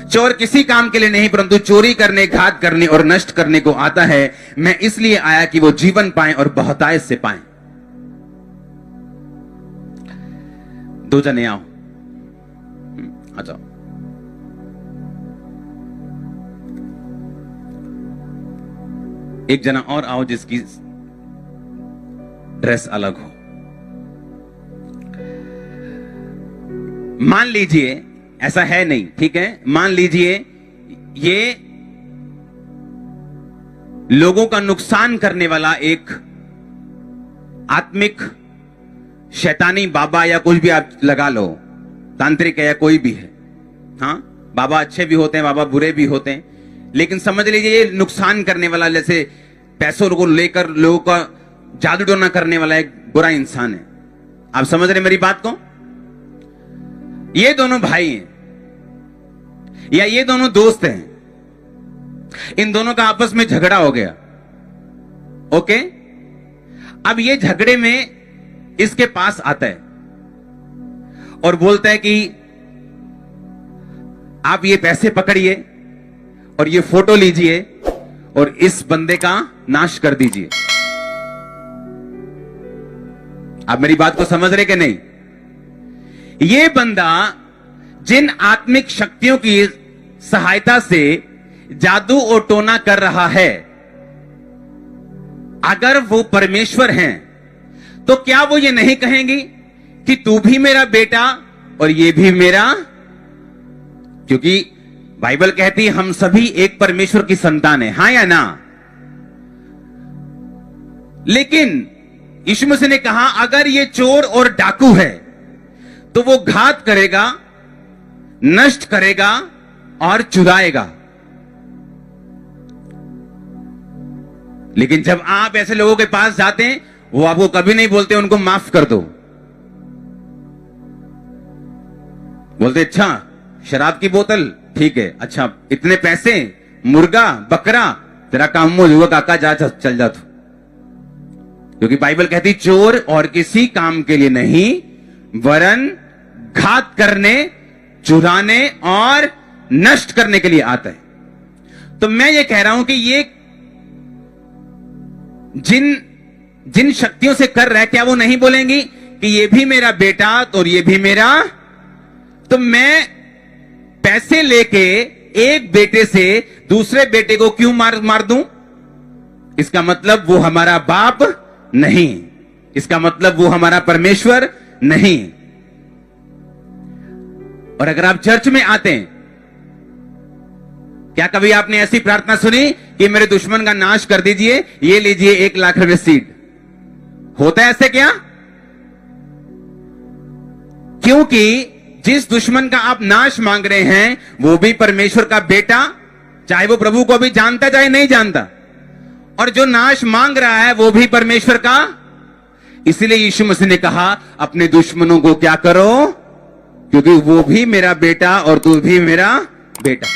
चोर किसी काम के लिए नहीं परंतु चोरी करने, घात करने और नष्ट करने को आता है। मैं इसलिए आया कि वो जीवन पाएं और बहुतायत से पाएं। दो जने आओ, आ जाओ। एक जना और आओ जिसकी ड्रेस अलग हो। मान लीजिए, ऐसा है नहीं, ठीक है, मान लीजिए ये लोगों का नुकसान करने वाला एक आत्मिक शैतानी बाबा या कुछ भी आप लगा लो, तांत्रिक है या कोई भी है। हाँ, बाबा अच्छे भी होते हैं, बाबा बुरे भी होते हैं, लेकिन समझ लीजिए ये नुकसान करने वाला, जैसे पैसों को लेकर लोगों का जादू टोना करने वाला एक बुरा इंसान है। आप समझ रहे मेरी बात को? ये दोनों भाई हैं या ये दोनों दोस्त हैं, इन दोनों का आपस में झगड़ा हो गया। ओके, अब ये झगड़े में इसके पास आता है और बोलता है कि आप ये पैसे पकड़िए और ये फोटो लीजिए और इस बंदे का नाश कर दीजिए। आप मेरी बात को समझ रहे कि नहीं? ये बंदा जिन आत्मिक शक्तियों की सहायता से जादू और टोना कर रहा है, अगर वो परमेश्वर हैं तो क्या वो ये नहीं कहेंगी कि तू भी मेरा बेटा और ये भी मेरा? क्योंकि बाइबल कहती है हम सभी एक परमेश्वर की संतान है, हां या ना? लेकिन यीशु मसीह ने कहा अगर ये चोर और डाकू है तो वो घात करेगा, नष्ट करेगा और चुराएगा। लेकिन जब आप ऐसे लोगों के पास जाते हैं, वो आपको कभी नहीं बोलते उनको माफ कर दो। बोलते अच्छा शराब की बोतल ठीक है, अच्छा इतने पैसे, मुर्गा, बकरा, तेरा काम हो जाएगा काका, जा चल जा तू। क्योंकि बाइबल कहती चोर और किसी काम के लिए नहीं वरन घात करने, चुराने और नष्ट करने के लिए आता है। तो मैं ये कह रहा हूं कि ये जिन शक्तियों से कर रहा है, क्या वो नहीं बोलेंगी कि ये भी मेरा बेटा और ये भी मेरा? तो मैं पैसे लेके एक बेटे से दूसरे बेटे को क्यों मार दूं? इसका मतलब वो हमारा बाप नहीं, इसका मतलब वो हमारा परमेश्वर नहीं। और अगर आप चर्च में आते हैं, क्या कभी आपने ऐसी प्रार्थना सुनी कि मेरे दुश्मन का नाश कर दीजिए, ये लीजिए 1 लाख रुपए सीट? होता है ऐसे क्या? क्योंकि जिस दुश्मन का आप नाश मांग रहे हैं वो भी परमेश्वर का बेटा, चाहे वो प्रभु को भी जानता चाहे नहीं जानता, और जो नाश मांग रहा है वो भी परमेश्वर का। इसलिए यीशु मसीह ने कहा अपने दुश्मनों को क्या करो, क्योंकि वो भी मेरा बेटा और तू भी मेरा बेटा।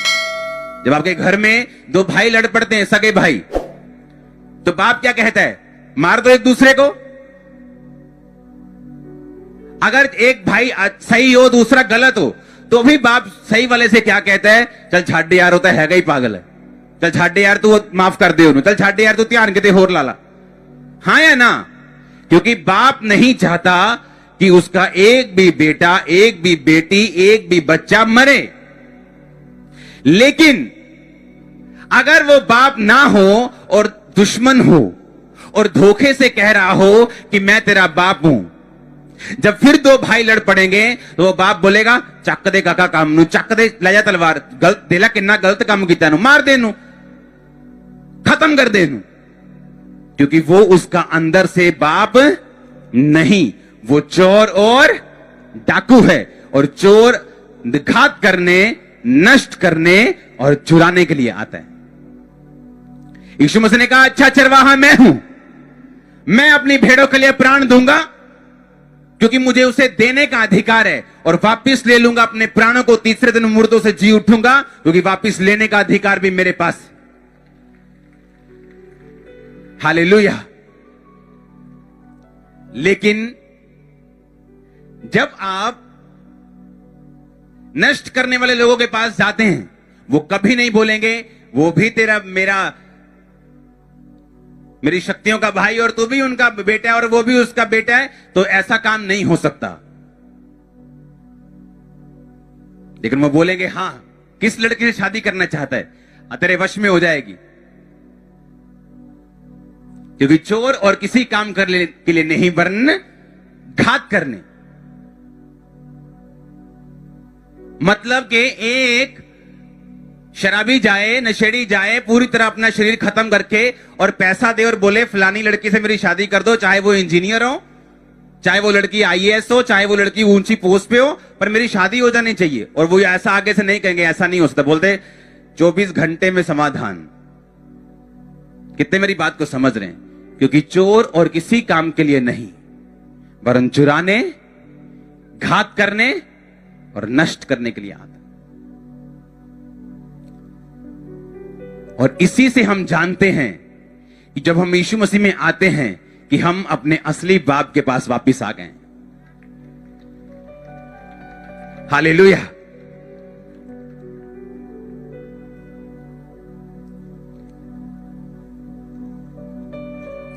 जब आपके घर में दो भाई लड़ पड़ते हैं, सगे भाई, तो बाप क्या कहता है? मार दो एक दूसरे को। अगर एक भाई सही हो दूसरा गलत हो तो भी बाप सही वाले से क्या कहता है? चल छाड़ यार, होता है ही पागल है, चल छाड़ यार, तू माफ कर दे, चल छाड़ यार, तू ध्यान के होर लाला। हाँ या ना? क्योंकि बाप नहीं चाहता कि उसका एक भी बेटा, एक भी बेटी, एक भी बच्चा मरे। लेकिन अगर वो बाप ना हो और दुश्मन हो और धोखे से कह रहा हो कि मैं तेरा बाप हूं, जब फिर दो भाई लड़ पड़ेंगे तो वो बाप बोलेगा चक दे काका काम नू, चक दे, ले जा तलवार, गलत देला किन्ना गलत काम किया, मार दे नू, खत्म कर दे नू। क्योंकि वो उसका अंदर से बाप नहीं, वो चोर और डाकू है, और चोर घात करने, नष्ट करने और चुराने के लिए आता है। यीशु मसीह ने कहा अच्छा चरवाहा मैं हूं, मैं अपनी भेड़ों के लिए प्राण दूंगा, क्योंकि मुझे उसे देने का अधिकार है, और वापिस ले लूंगा अपने प्राणों को, तीसरे दिन मुर्दों से जी उठूंगा, क्योंकि वापिस लेने का अधिकार भी मेरे पास है। हालेलुया। लेकिन जब आप नष्ट करने वाले लोगों के पास जाते हैं वो कभी नहीं बोलेंगे वो भी तेरा मेरी शक्तियों का भाई और तू भी उनका बेटा है और वो भी उसका बेटा है, तो ऐसा काम नहीं हो सकता। लेकिन वो बोलेंगे हां, किस लड़की से शादी करना चाहता है, तेरे वश में हो जाएगी। क्योंकि चोर और किसी काम के लिए नहीं वरन घात करने, मतलब कि एक शराबी जाए, नशेड़ी जाए, पूरी तरह अपना शरीर खत्म करके और पैसा दे और बोले फलानी लड़की से मेरी शादी कर दो, चाहे वो इंजीनियर हो, चाहे वो लड़की आईएएस हो, चाहे वो लड़की ऊंची पोस्ट पे हो, पर मेरी शादी हो जानी चाहिए। और वो ऐसा आगे से नहीं कहेंगे, ऐसा नहीं हो सकता, बोलते 24 घंटे में समाधान। कितने मेरी बात को समझ रहे हैं? क्योंकि चोर और किसी काम के लिए नहीं वरन चुराने, घात करने और नष्ट करने के लिए आता। और इसी से हम जानते हैं कि जब हम यीशु मसीह में आते हैं कि हम अपने असली बाप के पास वापस आ गए। हालेलुया।